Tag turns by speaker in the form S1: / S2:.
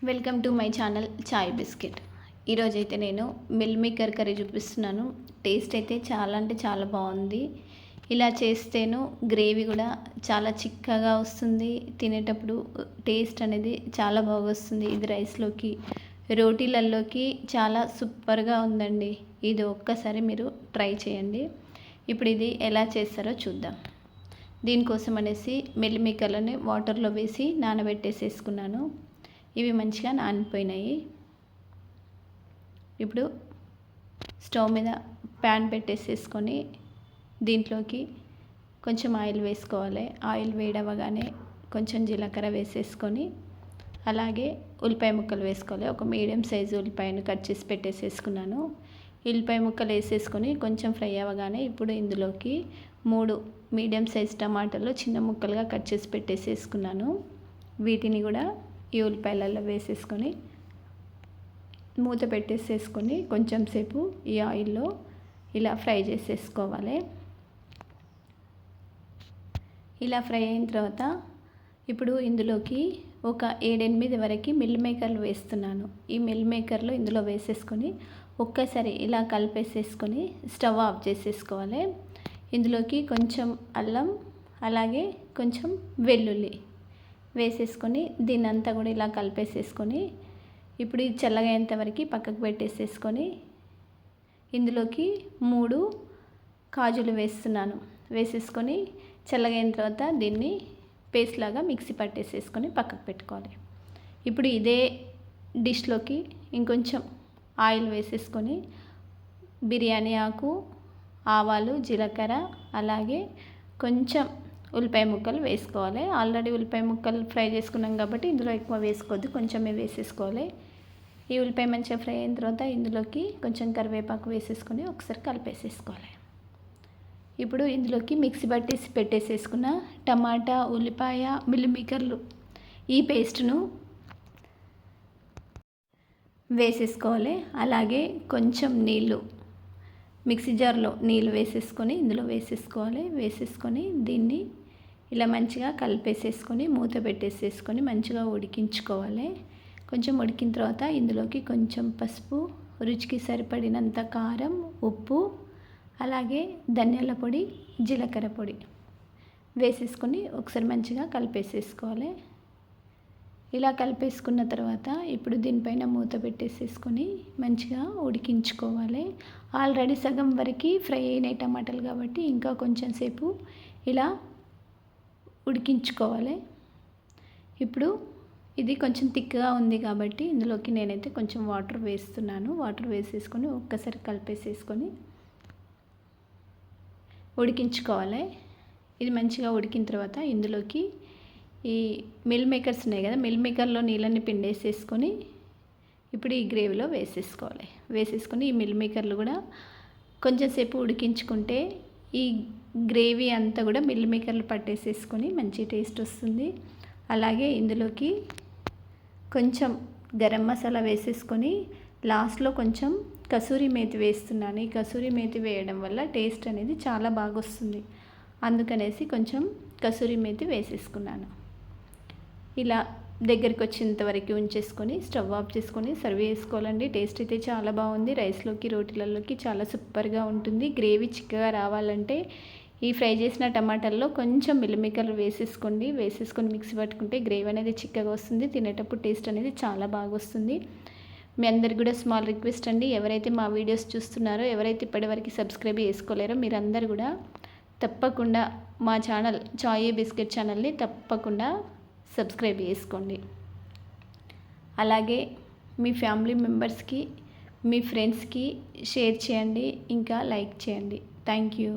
S1: Welcome to my channel chai biscuit. ఈరోజైతే నేను meal maker curry చూపిస్తున్నాను. టేస్ట్ అయితే చాలా అంటే చాలా బాగుంది. ఇలా చేస్తేను గ్రేవీ కూడా చాలా చిక్కగా వస్తుంది. తినేటప్పుడు టేస్ట్ అనేది చాలా బాగా వస్తుంది. ఇది రైస్లోకి, రోటీలల్లోకి చాలా సూపర్గా ఉందండి. ఇది ఒక్కసారి మీరు ట్రై చేయండి. ఇప్పుడు ఇది ఎలా చేస్తారో చూద్దాం. దీనికోసం అనేసి మిల్ మేకర్లని వాటర్లో వేసి నానబెట్టేసేసుకున్నాను. ఇవి మంచిగా నానిపోయినాయి. ఇప్పుడు స్టవ్ మీద ప్యాన్ పెట్టేసేసుకొని దీంట్లోకి కొంచెం ఆయిల్ వేసుకోవాలి. ఆయిల్ వేడవగానే కొంచెం జీలకర్ర వేసేసుకొని అలాగే ఉల్లిపాయ ముక్కలు వేసుకోవాలి. ఒక మీడియం సైజు ఉల్లిపాయను కట్ చేసి పెట్టేసేసుకున్నాను. ఉల్లిపాయ ముక్కలు వేసేసుకొని కొంచెం ఫ్రై అవ్వగానే ఇప్పుడు ఇందులోకి 3 మీడియం సైజ్ టమాటాలు చిన్న ముక్కలుగా కట్ చేసి పెట్టేసేసుకున్నాను. వీటిని కూడా ఈ ఉల్లిపాయలలో వేసేసుకొని మూత పెట్టేసేసుకొని కొంచెం సేపు ఈ ఆయిల్లో ఇలా ఫ్రై చేసేసుకోవాలి. ఇలా ఫ్రై అయిన తర్వాత ఇప్పుడు ఇందులోకి ఒక 7-8 వరకు మిల్ మేకర్లు వేస్తున్నాను. ఈ మిల్ మేకర్లు ఇందులో వేసేసుకొని ఒక్కసారి ఇలా కలిపేసేసుకొని స్టవ్ ఆఫ్ చేసేసుకోవాలి. ఇందులోకి కొంచెం అల్లం అలాగే కొంచెం వెల్లుల్లి వేసేసుకొని దీన్ని అంతా కూడా ఇలా కలిపేసేసుకొని ఇప్పుడు ఇది చల్లగయ్యేంత వరకు పక్కకు పెట్టేసేసుకొని ఇందులోకి 3 కాజులు వేస్తున్నాను. వేసేసుకొని చల్లగైన తర్వాత దీన్ని పేస్ట్ లాగా మిక్సీ పట్టేసేసుకొని పక్కకు పెట్టుకోవాలి. ఇప్పుడు ఇదే డిష్లోకి ఇంకొంచెం ఆయిల్ వేసేసుకొని బిర్యానీ ఆకు, ఆవాలు, జీలకర్ర అలాగే కొంచెం ఉల్లిపాయ ముక్కలు వేసుకోవాలి. ఆల్రెడీ ఉల్లిపాయ ముక్కలు ఫ్రై చేసుకున్నాం కాబట్టి ఇందులో ఎక్కువ వేసుకోవద్దు, కొంచెమే వేసేసుకోవాలి. ఈ ఉల్లిపాయ మంచిగా ఫ్రై అయిన తర్వాత ఇందులోకి కొంచెం కరివేపాకు వేసేసుకొని ఒకసారి కలిపేసేసుకోవాలి. ఇప్పుడు ఇందులోకి మిక్సీ పట్టేసి పెట్టేసేసుకున్న టమాటా, ఉల్లిపాయ, మిల్ మేకర్లు ఈ పేస్ట్ను వేసేసుకోవాలి. అలాగే కొంచెం నీళ్ళు, మిక్సీ జార్లో నీళ్ళు వేసేసుకొని ఇందులో వేసేసుకోవాలి. వేసేసుకొని దీన్ని ఇలా మంచిగా కలిపేసేసుకొని మూత పెట్టేసేసుకొని మంచిగా ఉడికించుకోవాలి. కొంచెం ఉడికిన తర్వాత ఇందులోకి కొంచెం పసుపు, రుచికి సరిపడినంత కారం, ఉప్పు అలాగే ధనియాల పొడి, జీలకర్ర పొడి వేసేసుకొని ఒకసారి మంచిగా కలిపేసేసుకోవాలి. ఇలా కలిపేసుకున్న తర్వాత ఇప్పుడు దీనిపైన మూత పెట్టేసేసుకొని మంచిగా ఉడికించుకోవాలి. ఆల్రెడీ సగం వరకు ఫ్రై అయినాయి టమాటాలు కాబట్టి ఇంకా కొంచెం సేపు ఇలా ఉడికించుకోవాలి. ఇప్పుడు ఇది కొంచెం థిక్గా ఉంది కాబట్టి ఇందులోకి నేనైతే కొంచెం వాటర్ వేస్తున్నాను. వాటర్ వేసేసుకొని ఒక్కసారి కలిపేసేసుకొని ఉడికించుకోవాలి. ఇది మంచిగా ఉడికిన తర్వాత ఇందులోకి ఈ మిల్ మేకర్స్ ఉన్నాయి కదా, మిల్ మేకర్లో నీళ్ళని పిండేసేసుకొని ఇప్పుడు ఈ గ్రేవీలో వేసేసుకోవాలి. వేసేసుకొని ఈ మిల్ మేకర్లు కూడా కొంచెం సేపు ఉడికించుకుంటే ఈ గ్రేవీ అంతా కూడా మిల్ మేకర్లు పట్టేసేసుకొని మంచి టేస్ట్ వస్తుంది. అలాగే ఇందులోకి కొంచెం గరం మసాలా వేసేసుకొని లాస్ట్లో కొంచెం కసూరి మేతి వేస్తున్నాను. ఈ కసూరి మేతి వేయడం వల్ల టేస్ట్ అనేది చాలా బాగా వస్తుంది. అందుకనేసి కొంచెం కసూరి మేతి వేసేసుకున్నాను. ఇలా దగ్గరికి వచ్చేంత వరకు ఉంచేసుకొని స్టవ్ ఆఫ్ చేసుకొని సర్వ్ చేసుకోవాలండి. టేస్ట్ అయితే చాలా బాగుంది. రైస్లోకి, రోటీలలోకి చాలా సూపర్గా ఉంటుంది. గ్రేవీ చిక్కగా రావాలంటే ఈ ఫ్రై చేసిన టమాటాల్లో కొంచెం మిల్ మేకర్లు వేసేసుకోండి. వేసేసుకొని మిక్సీ పట్టుకుంటే గ్రేవీ అనేది చిక్కగా వస్తుంది. తినేటప్పుడు టేస్ట్ అనేది చాలా బాగా వస్తుంది. మీ అందరికి కూడా స్మాల్ రిక్వెస్ట్ అండి, ఎవరైతే మా వీడియోస్ చూస్తున్నారో, ఎవరైతే ఇప్పటివరకు సబ్స్క్రైబ్ చేసుకోలేరో మీరందరూ కూడా తప్పకుండా మా ఛానల్ చాయ్ బిస్కెట్ ఛానల్ని తప్పకుండా సబ్స్క్రైబ్ చేసుకోండి. అలాగే మీ ఫ్యామిలీ మెంబర్స్కి, మీ ఫ్రెండ్స్కి షేర్ చేయండి, ఇంకా లైక్ చేయండి. Thank you.